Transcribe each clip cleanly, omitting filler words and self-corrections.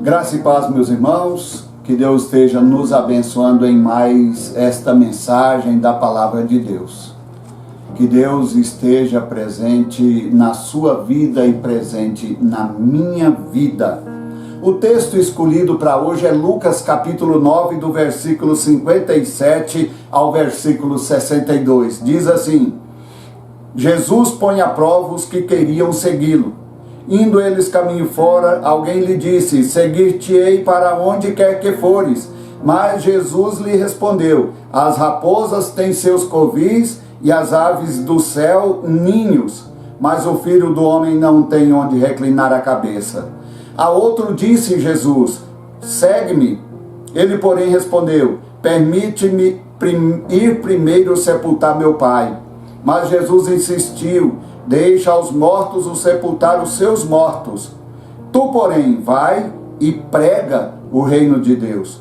Graça e paz, meus irmãos, que Deus esteja nos abençoando em mais esta mensagem da Palavra de Deus. Que Deus esteja presente na sua vida e presente na minha vida. O texto escolhido para hoje é Lucas capítulo 9, do versículo 57 ao versículo 62. Diz assim: Jesus põe à prova os que queriam segui-lo. Indo eles caminho fora, alguém lhe disse: seguir-te-ei para onde quer que fores. Mas Jesus lhe respondeu: as raposas têm seus covis e as aves do céu ninhos, mas o Filho do Homem não tem onde reclinar a cabeça. A outro disse Jesus: segue-me. Ele, porém, respondeu: permite-me ir primeiro sepultar meu pai. Mas Jesus insistiu: deixa aos mortos o sepultar os seus mortos. Tu, porém, vai e prega o reino de Deus.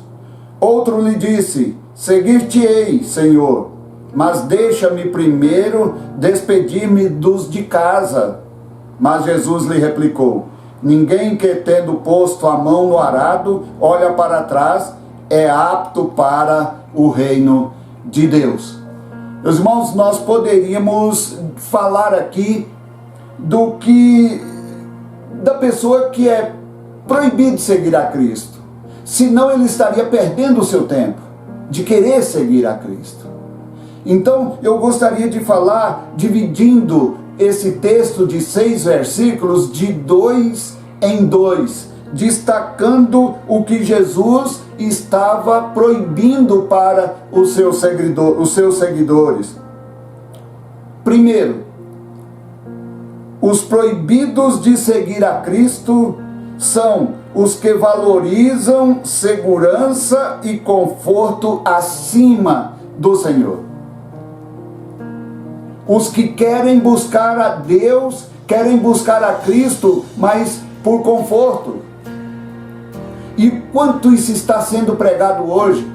Outro lhe disse: seguir-te-ei, Senhor, mas deixa-me primeiro despedir-me dos de casa. Mas Jesus lhe replicou: ninguém que, tendo posto a mão no arado, olha para trás, é apto para o reino de Deus. Meus irmãos, nós poderíamos falar aqui da pessoa que é proibido de seguir a Cristo. Senão ele estaria perdendo o seu tempo de querer seguir a Cristo. Então eu gostaria de falar, dividindo esse texto de 6 versículos de 2 em 2, destacando o que Jesus estava proibindo para os seus seguidores. Primeiro, os proibidos de seguir a Cristo são os que valorizam segurança e conforto acima do Senhor. Os que querem buscar a Deus, querem buscar a Cristo, mas por conforto. E quanto isso está sendo pregado hoje?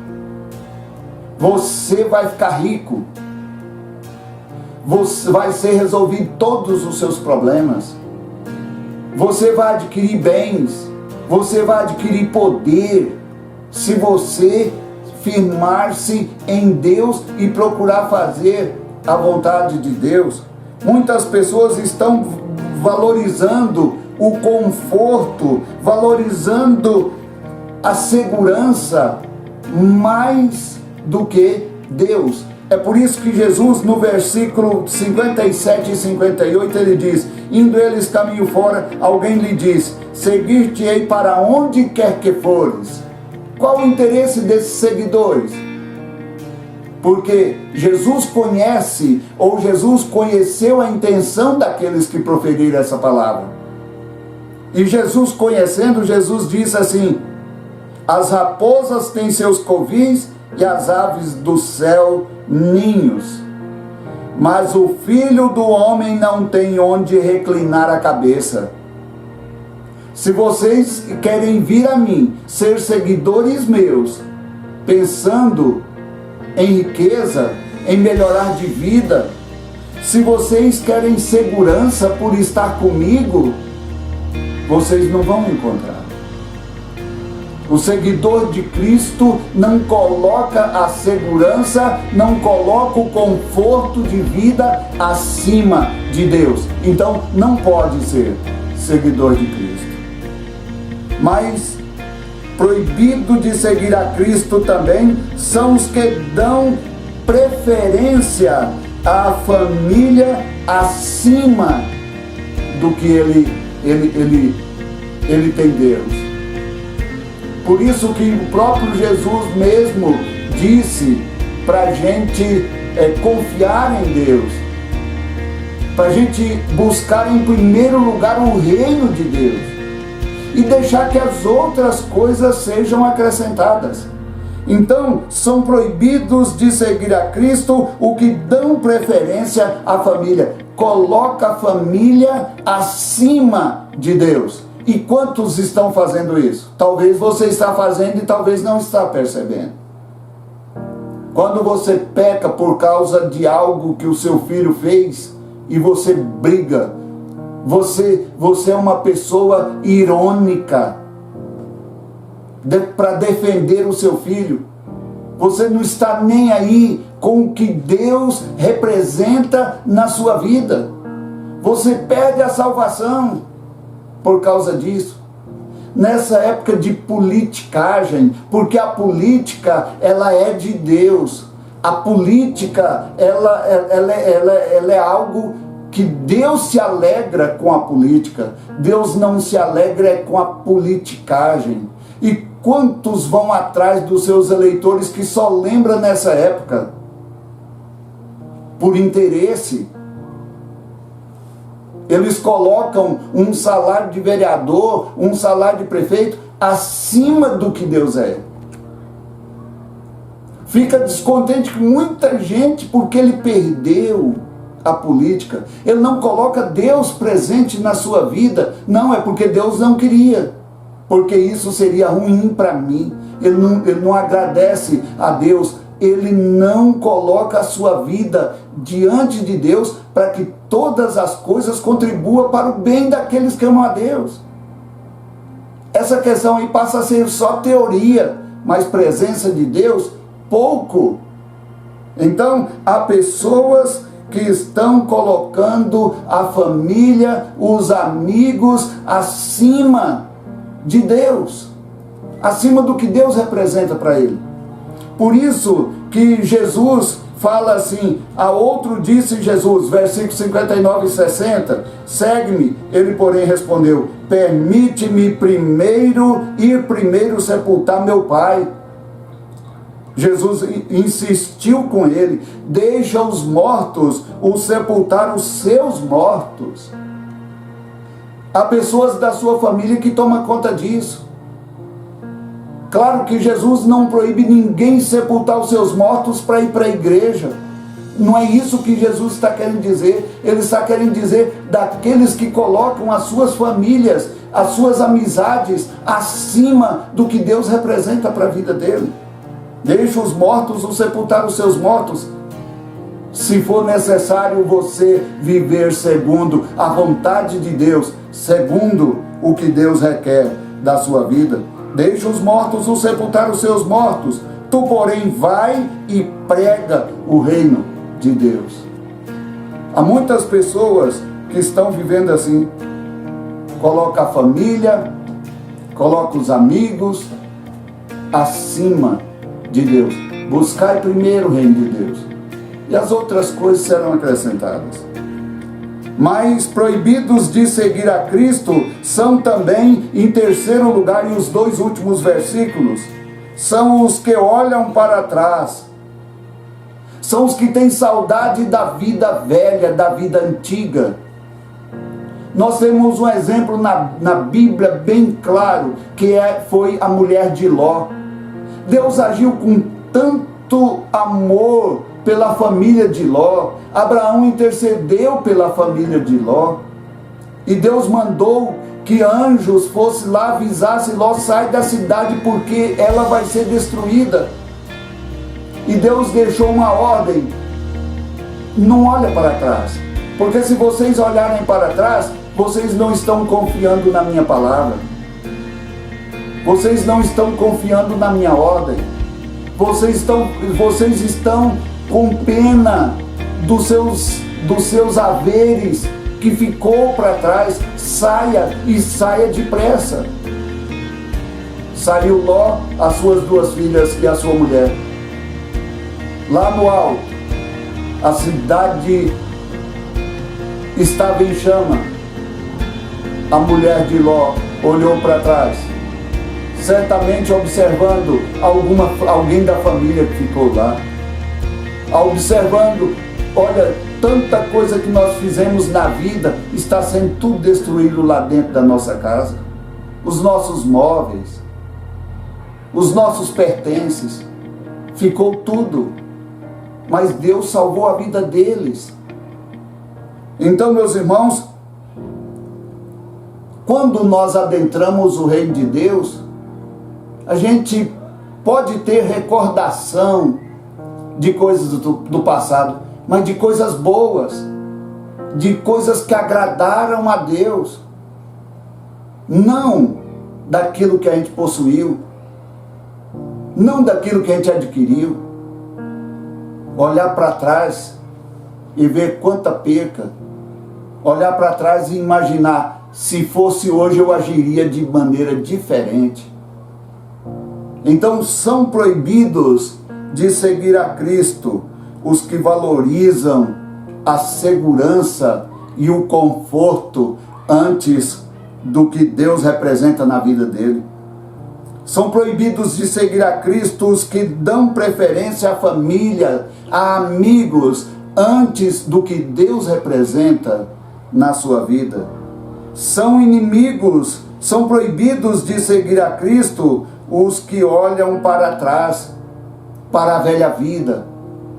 Você vai ficar rico. Você vai ser resolvido todos os seus problemas. Você vai adquirir bens. Você vai adquirir poder. Se você firmar-se em Deus e procurar fazer a vontade de Deus. Muitas pessoas estão valorizando o conforto, valorizando a segurança mais do que Deus. É por isso que Jesus, no versículo 57 e 58, ele diz: indo eles caminho fora, alguém lhe diz: seguir-te-ei para onde quer que fores. Qual o interesse desses seguidores? Porque Jesus conhece, ou Jesus conheceu a intenção daqueles que proferiram essa palavra. E Jesus conhecendo, Jesus disse assim: as raposas têm seus covis e as aves do céu ninhos, mas o Filho do Homem não tem onde reclinar a cabeça. Se vocês querem vir a mim, ser seguidores meus, pensando em riqueza, em melhorar de vida, se vocês querem segurança por estar comigo, vocês não vão encontrar. O seguidor de Cristo não coloca a segurança, não coloca o conforto de vida acima de Deus. Então não pode ser seguidor de Cristo. Mas proibido de seguir a Cristo também são os que dão preferência à família acima do que ele tem Deus. Por isso que o próprio Jesus mesmo disse para a gente confiar em Deus, para a gente buscar em primeiro lugar o reino de Deus e deixar que as outras coisas sejam acrescentadas. Então, são proibidos de seguir a Cristo o que dão preferência à família. Coloca a família acima de Deus. E quantos estão fazendo isso? Talvez você está fazendo e talvez não está percebendo. Quando você peca por causa de algo que o seu filho fez e você briga, você é uma pessoa irônica. para defender o seu filho. Você não está nem aí com o que Deus representa na sua vida. Você perde a salvação por causa disso. Nessa época de politicagem, porque a política, ela é de Deus. A política, ela é algo que Deus se alegra com a política. Deus não se alegra com a politicagem. E quantos vão atrás dos seus eleitores que só lembram nessa época? Por interesse. Eles colocam um salário de vereador, um salário de prefeito, acima do que Deus é. Fica descontente com muita gente porque ele perdeu a política. Ele não coloca Deus presente na sua vida. Não, é porque Deus não queria. Porque isso seria ruim para mim. Ele não agradece a Deus. Ele não coloca a sua vida diante de Deus para que todas as coisas contribuam para o bem daqueles que amam a Deus. Essa questão aí passa a ser só teoria, mas presença de Deus, pouco. Então, há pessoas que estão colocando a família, os amigos, acima de Deus, acima do que Deus representa para ele. Por isso que Jesus fala assim: a outro disse Jesus, versículos 59 e 60, segue-me. Ele, porém, respondeu: permite-me ir primeiro sepultar meu pai. Jesus insistiu com ele: deixa os mortos os sepultar os seus mortos. Há pessoas da sua família que tomam conta disso. Claro que Jesus não proíbe ninguém sepultar os seus mortos para ir para a igreja. Não é isso que Jesus está querendo dizer. Ele está querendo dizer daqueles que colocam as suas famílias, as suas amizades acima do que Deus representa para a vida dele. Deixa os mortos os sepultar os seus mortos. Se for necessário você viver segundo a vontade de Deus, segundo o que Deus requer da sua vida, deixa os mortos os sepultar os seus mortos. Tu, porém, vai e prega o reino de Deus. Há muitas pessoas que estão vivendo assim. Coloca a família, coloca os amigos acima de Deus. Buscai primeiro o reino de Deus, e as outras coisas serão acrescentadas. Mas proibidos de seguir a Cristo são também, em terceiro lugar, e os dois últimos versículos, são os que olham para trás. São os que têm saudade da vida velha, da vida antiga. Nós temos um exemplo na Bíblia bem claro, que foi a mulher de Ló. Deus agiu com tanto amor pela família de Ló. Abraão intercedeu pela família de Ló. E Deus mandou que anjos fossem lá, avisassem: Ló, sai da cidade porque ela vai ser destruída. E Deus deixou uma ordem: não olha para trás, porque se vocês olharem para trás, vocês não estão confiando na minha palavra, vocês não estão confiando na minha ordem, vocês estão com pena dos seus haveres que ficou para trás. Saia, e saia depressa. Saiu Ló, as suas duas filhas e a sua mulher. Lá no alto, a cidade estava em chama. A mulher de Ló olhou para trás, certamente observando alguém da família que ficou lá, observando: olha, tanta coisa que nós fizemos na vida está sendo tudo destruído lá dentro da nossa casa. Os nossos móveis, os nossos pertences, ficou tudo. Mas Deus salvou a vida deles. Então, meus irmãos, quando nós adentramos o reino de Deus, a gente pode ter recordação de coisas do passado, mas de coisas boas, de coisas que agradaram a Deus, não daquilo que a gente possuiu, não daquilo que a gente adquiriu. Olhar para trás e ver quanta perca. Olhar para trás e imaginar, se fosse hoje eu agiria de maneira diferente. Então são proibidos de seguir a Cristo os que valorizam a segurança e o conforto antes do que Deus representa na vida dele. São proibidos de seguir a Cristo os que dão preferência à família, a amigos, antes do que Deus representa na sua vida. São proibidos de seguir a Cristo os que olham para trás, para a velha vida,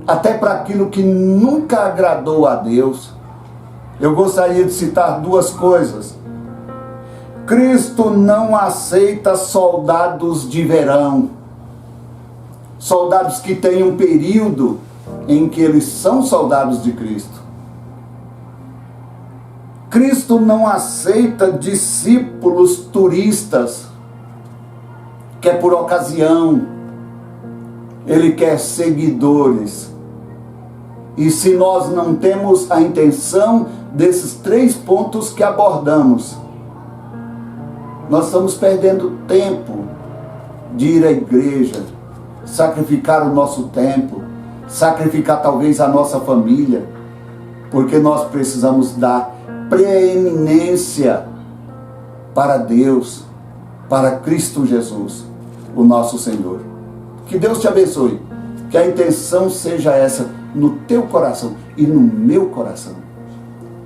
até para aquilo que nunca agradou a Deus. Eu gostaria de citar duas coisas. Cristo não aceita soldados de verão, soldados que têm um período em que eles são soldados de Cristo. Cristo não aceita discípulos turistas, que é por ocasião. Ele quer seguidores. E se nós não temos a intenção desses 3 pontos que abordamos, nós estamos perdendo tempo de ir à igreja, sacrificar o nosso tempo, sacrificar talvez a nossa família, porque nós precisamos dar preeminência para Deus, para Cristo Jesus, o nosso Senhor. Que Deus te abençoe, que a intenção seja essa no teu coração e no meu coração.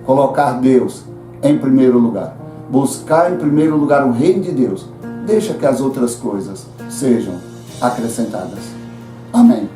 Colocar Deus em primeiro lugar. Buscar em primeiro lugar o reino de Deus. Deixa que as outras coisas sejam acrescentadas. Amém.